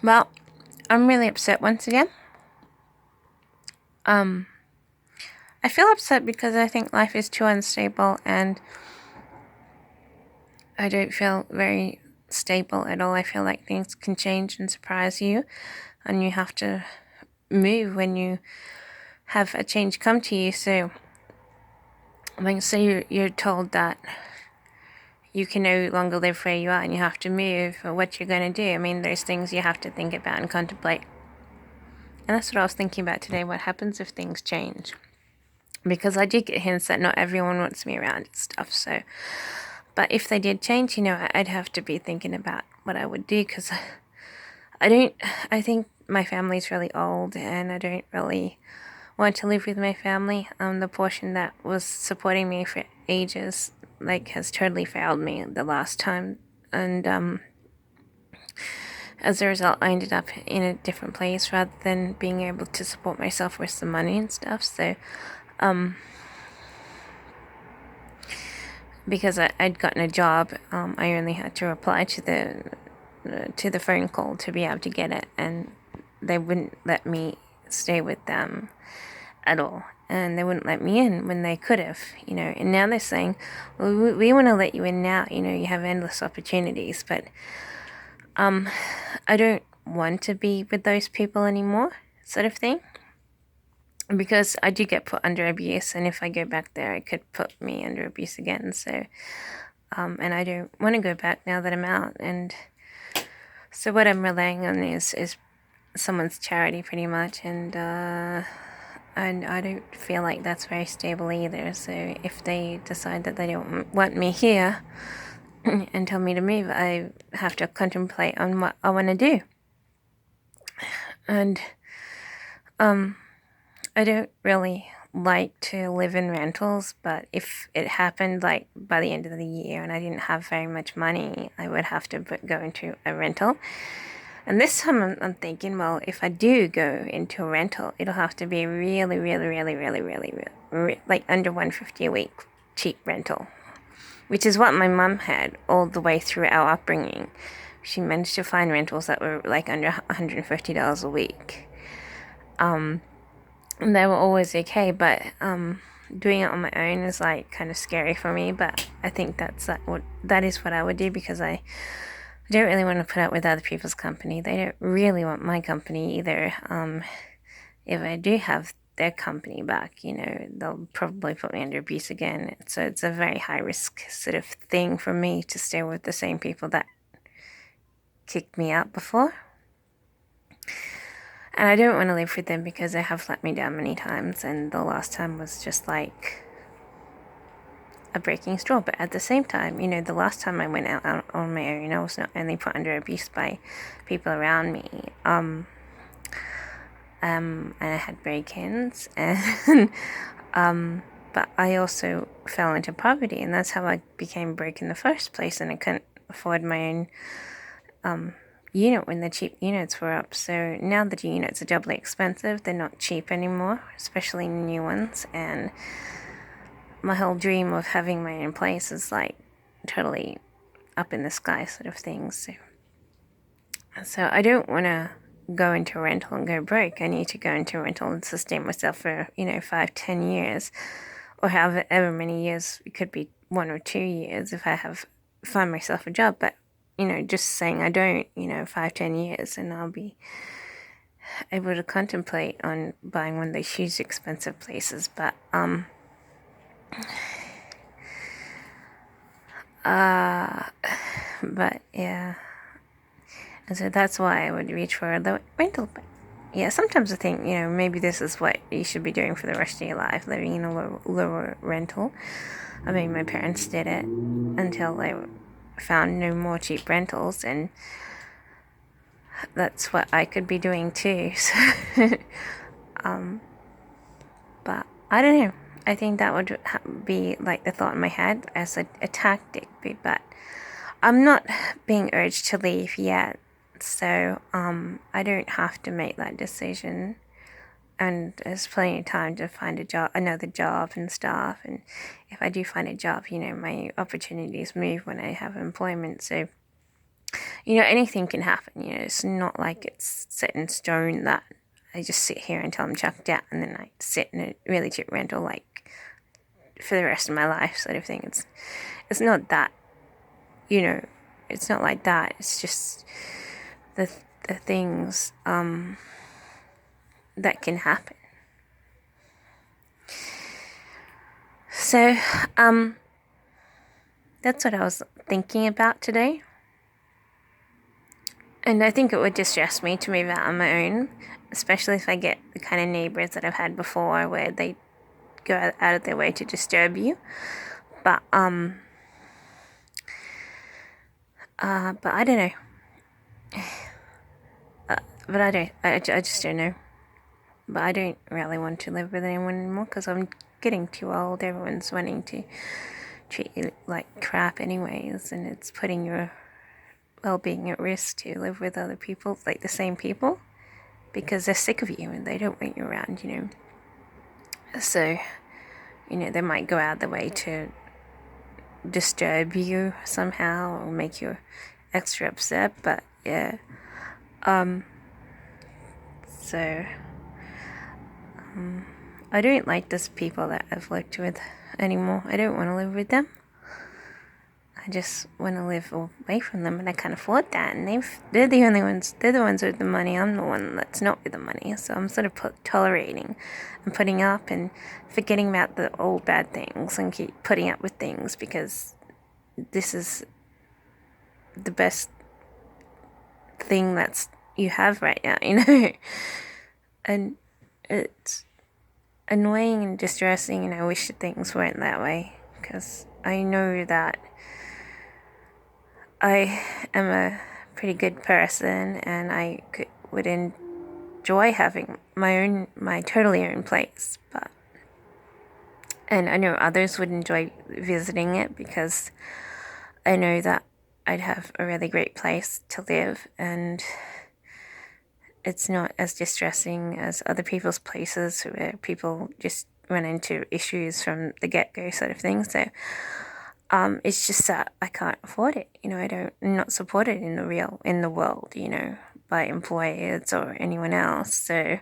Well, I'm really upset once again. I feel upset because I think life is too unstable and I don't feel very stable at all. I feel like things can change and surprise you, and you have to move when you have a change come to you. So, like, say you're told that you can no longer live where you are and you have to move, or what you're going to do. I mean, there's things you have to think about and contemplate. And that's what I was thinking about today. What happens if things change? Because I did get hints that not everyone wants me around and stuff. So, but if they did change, I'd have to be thinking about what I would do, because I think my family's really old and I don't really want to live with my family. The portion that was supporting me for ages, like, has totally failed me the last time. And, as a result, I ended up in a different place rather than being able to support myself with some money and stuff. So, because I'd gotten a job, I only had to reply to the phone call to be able to get it, and they wouldn't let me stay with them at all, and they wouldn't let me in when they could have, and now they're saying, well, we want to let you in now, you have endless opportunities, but I don't want to be with those people anymore, sort of thing, because I do get put under abuse, and if I go back there, it could put me under abuse again. So, and I don't want to go back now that I'm out. And so what I'm relying on is someone's charity, pretty much. And I don't feel like that's very stable either. So if they decide that they don't want me here and tell me to move, I have to contemplate on what I want to do. And I don't really like to live in rentals, but if it happened like by the end of the year and I didn't have very much money, I would have to go into a rental. And this time I'm thinking, well, if I do go into a rental, it'll have to be really, really, really, really, really, like under $150 a week, cheap rental, which is what my mum had all the way through our upbringing. She managed to find rentals that were like under $150 a week. And they were always okay, but doing it on my own is like kind of scary for me. But I think that is what I would do, because I don't really want to put up with other people's company. They don't really want my company either. If I do have their company back, they'll probably put me under abuse again. So it's a very high risk sort of thing for me to stay with the same people that kicked me out before. And I don't want to live with them because they have let me down many times, and the last time was just like a breaking straw. But at the same time, the last time I went out on my own, I was not only put under abuse by people around me, and I had break-ins, and but I also fell into poverty, and that's how I became broke in the first place, and I couldn't afford my own unit when the cheap units were up. So now the units are doubly expensive. They're not cheap anymore, especially new ones, and my whole dream of having my own place is like totally up in the sky sort of thing. So I don't want to go into a rental and go broke. I need to go into a rental and sustain myself for 5-10 years, or however many years. It could be 1 or 2 years if I find myself a job. But just saying I don't, 5-10 years, and I'll be able to contemplate on buying one of those huge expensive places. But yeah, and so that's why I would reach for the rental. But yeah, sometimes I think, maybe this is what you should be doing for the rest of your life, living in a lower rental. I mean, my parents did it until they found no more cheap rentals, and that's what I could be doing too. So, but I don't know. I think that would be like the thought in my head as a tactic, but I'm not being urged to leave yet, so I don't have to make that decision. And there's plenty of time to find another job and stuff. And if I do find a job, my opportunities move when I have employment. So anything can happen. It's not like it's set in stone that I just sit here until I'm chucked out and then I sit in a really cheap rental like for the rest of my life sort of thing. It's not that, it's not like that. It's just the things that can happen. So that's what I was thinking about today. And I think it would distress me to move out on my own, especially if I get the kind of neighbors that I've had before where they go out of their way to disturb you. But I don't know. But I just don't know. But I don't really want to live with anyone anymore because I'm getting too old. Everyone's wanting to treat you like crap anyways, and it's putting your well-being at risk to live with other people, like the same people, because they're sick of you and they don't want you around. So, they might go out of the way to disturb you somehow or make you extra upset, but yeah. So, I don't like those people that I've lived with anymore. I don't want to live with them. I just want to live away from them, and I can't afford that. And they're the only ones. They're the ones with the money. I'm the one that's not with the money. So I'm sort of tolerating and putting up and forgetting about the old bad things and keep putting up with things because this is the best thing that's you have right now, And it's annoying and distressing, and I wish that things weren't that way because I know that I am a pretty good person and I would enjoy having my totally own place, and I know others would enjoy visiting it because I know that I'd have a really great place to live and it's not as distressing as other people's places where people just run into issues from the get-go sort of thing. So it's just that I can't afford it. I'm not supported in the world, by employers or anyone else. So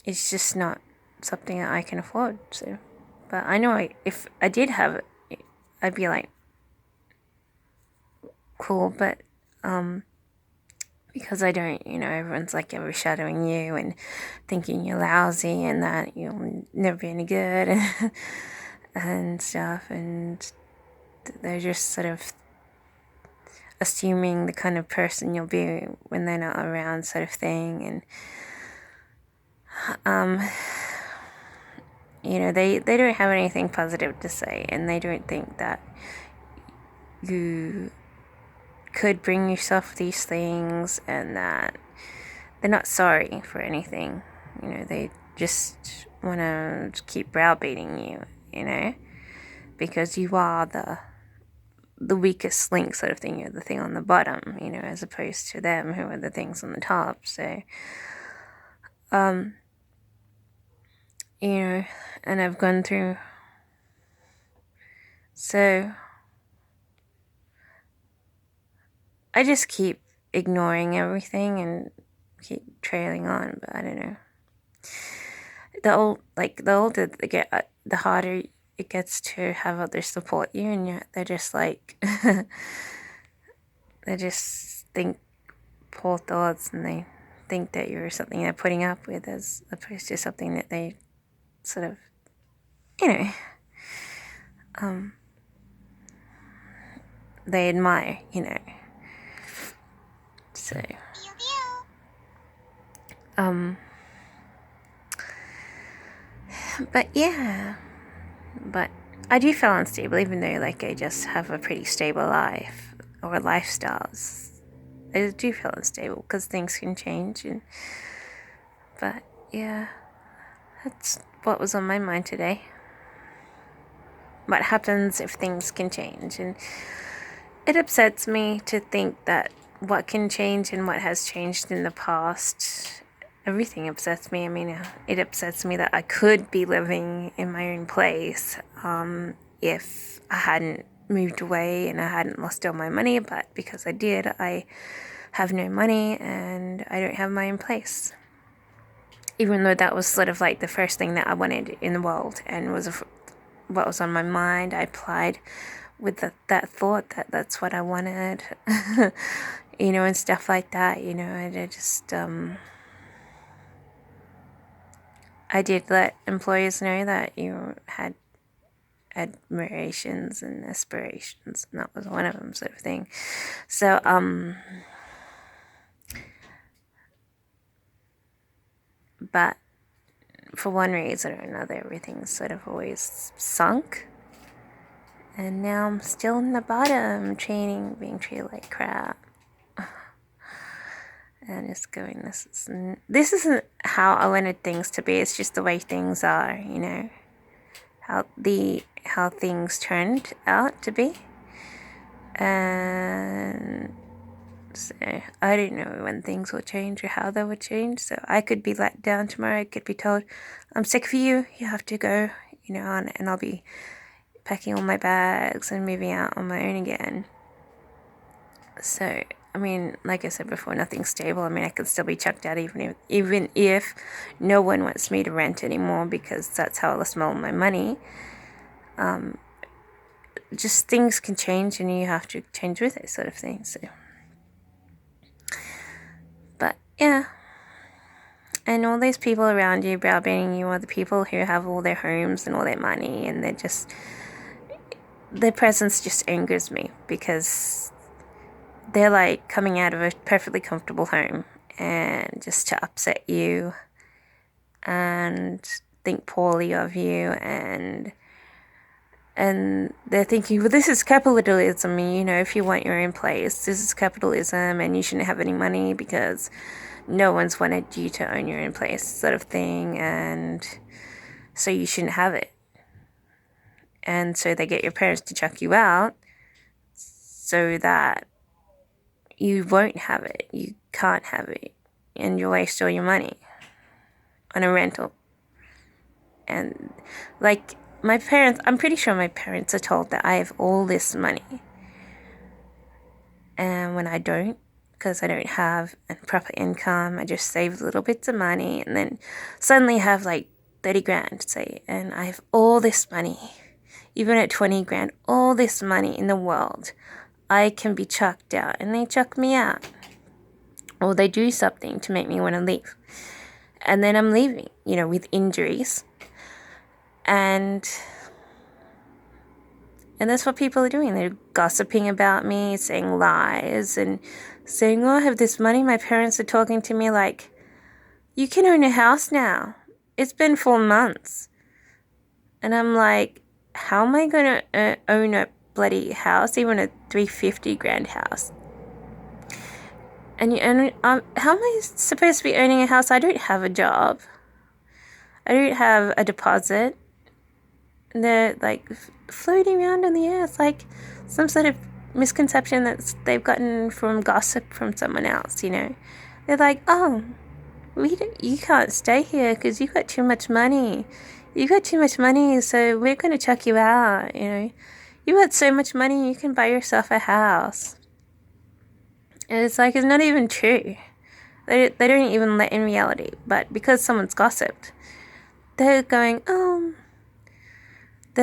it's just not something that I can afford. So, but I know if I did have it, I'd be like, cool, but because I don't, everyone's like overshadowing you and thinking you're lousy and that you'll never be any good and stuff, and they're just sort of assuming the kind of person you'll be when they're not around sort of thing, and they don't have anything positive to say, and they don't think that you could bring yourself these things and that they're not sorry for anything. They just want to keep browbeating you, because you are the weakest link sort of thing. You're the thing on the bottom, as opposed to them who are the things on the top. So, and I've gone through, so I just keep ignoring everything and keep trailing on, but I don't know. The older they get, the harder it gets to have others support you, and they're just like, they just think poor thoughts, and they think that you're something they're putting up with as opposed to something that they sort of, they admire, So, but yeah, but I do feel unstable, even though like I just have a pretty stable life or lifestyles. I do feel unstable because things can change, but yeah, that's what was on my mind today. What happens if things can change? And it upsets me to think that what can change and what has changed in the past, everything upsets me. I mean, it upsets me that I could be living in my own place if I hadn't moved away and I hadn't lost all my money, but because I did, I have no money and I don't have my own place. Even though that was sort of like the first thing that I wanted in the world and was what was on my mind, I applied with that thought that that's what I wanted, and stuff like that, and I just, I did let employers know that you had admirations and aspirations, and that was one of them, sort of thing. So, but for one reason or another, everything's sort of always sunk. And now I'm still in the bottom, being treated like crap. And just going, this isn't how I wanted things to be. It's just the way things are, how things turned out to be. And so I don't know when things will change or how they will change. So I could be let down tomorrow. I could be told, I'm sick of you. You have to go, and I'll be packing all my bags and moving out on my own again. So, I mean, like I said before, nothing's stable. I mean, I could still be chucked out even if no one wants me to rent anymore because that's how I lost all my money. Just things can change and you have to change with it, sort of thing. So, but yeah. And all these people around you browbeating you are the people who have all their homes and all their money, and their presence just angers me because they're like coming out of a perfectly comfortable home and just to upset you and think poorly of you, and they're thinking, well, this is capitalism, if you want your own place, this is capitalism and you shouldn't have any money because no one's wanted you to own your own place, sort of thing, and so you shouldn't have it. And so they get your parents to chuck you out so that you won't have it, you can't have it, and you'll waste all your money on a rental. And like my parents, I'm pretty sure my parents are told that I have all this money, and when I don't, because I don't have a proper income, I just save little bits of money and then suddenly have like 30 grand, say, and I have all this money, even at 20 grand, all this money in the world, I can be chucked out, and they chuck me out. Or they do something to make me want to leave. And then I'm leaving, with injuries. And that's what people are doing. They're gossiping about me, saying lies, and saying, oh, I have this money. My parents are talking to me like, you can own a house now. It's been 4 months. And I'm like, how am I going to own a bloody house, even a 350 grand house? And how am I supposed to be owning a house? I don't have a job. I don't have a deposit. And they're like floating around in the air. It's like some sort of misconception that they've gotten from gossip from someone else, They're like, oh, you can't stay here because you've got too much money. You got too much money, so we're going to chuck you out, You got so much money, you can buy yourself a house. And it's like, it's not even true. They don't even let in reality. But because someone's gossiped, they're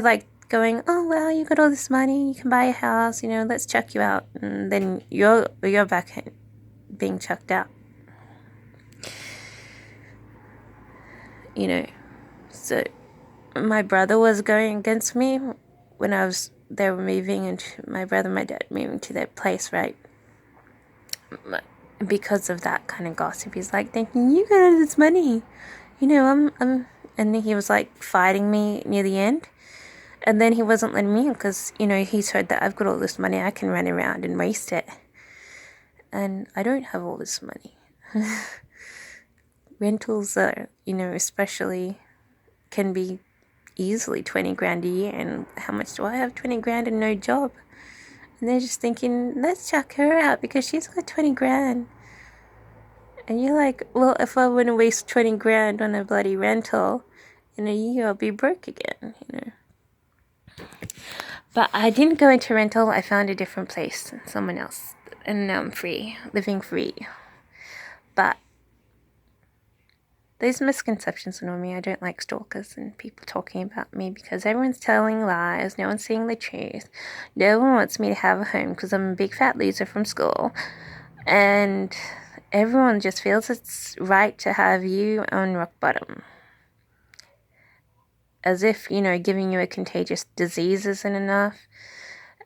like going, oh, well, you got all this money, you can buy a house, let's chuck you out. And then you're back being chucked out. So my brother was going against me when they were moving, and my brother and my dad moving to their place, right? Because of that kind of gossip, he's like thinking, you got all this money, and he was like fighting me near the end, and then he wasn't letting me in because he's heard that I've got all this money, I can run around and waste it, and I don't have all this money. Rentals are, especially can be easily 20 grand a year, and how much do I have? 20 grand and no job. And they're just thinking, let's chuck her out because she's got 20 grand. And you're like, well, if I want to waste 20 grand on a bloody rental, in a year I'll be broke again, But I didn't go into rental. I found a different place, someone else, and now I'm free, living free. But those misconceptions annoy me. I don't like stalkers and people talking about me because everyone's telling lies. No one's saying the truth. No one wants me to have a home because I'm a big fat loser from school. And everyone just feels it's right to have you on rock bottom. As if, giving you a contagious disease isn't enough.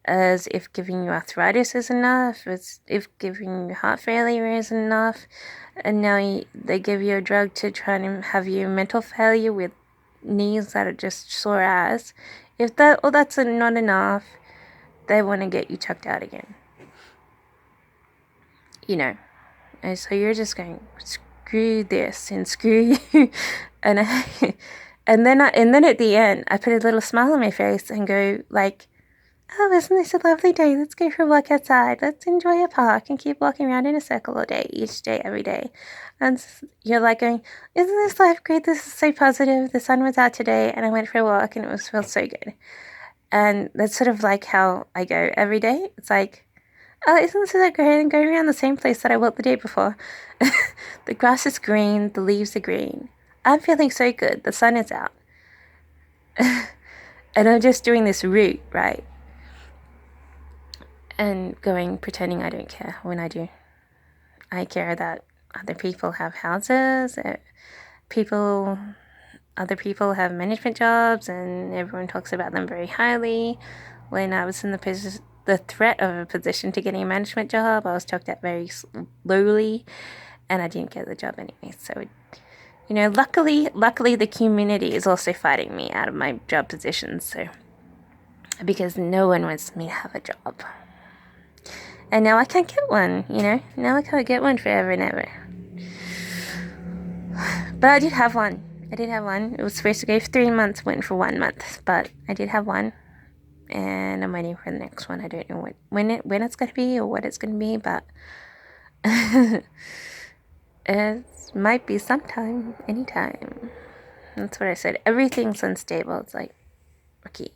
As if giving you arthritis is enough. As if giving you heart failure is enough. And now they give you a drug to try and have you mental failure with knees that are just sore as. If that's not enough, they want to get you chucked out again. And so you're just going, screw this and screw you. and then at the end, I put a little smile on my face and go like, oh, isn't this a lovely day? Let's go for a walk outside. Let's enjoy a park and keep walking around in a circle all day, each day, every day. And you're like going, isn't this life great? This is so positive. The sun was out today and I went for a walk and it felt so good. And that's sort of like how I go every day. It's like, oh, isn't this so great? I'm going around the same place that I walked the day before. The grass is green. The leaves are green. I'm feeling so good. The sun is out. And I'm just doing this route, right? And pretending I don't care when I do. I care that other people have houses, other people have management jobs, and everyone talks about them very highly. When I was in the threat of a position to getting a management job, I was talked at very slowly, and I didn't get the job anyway. So, luckily the community is also fighting me out of my job position. So, because no one wants me to have a job. And now I can't get one, Now I can't get one forever and ever. But I did have one. It was supposed to go for 3 months, went for 1 month. But I did have one. And I'm waiting for the next one. I don't know when it's going to be or what it's going to be. But it might be sometime, anytime. That's what I said. Everything's unstable. It's like, okay.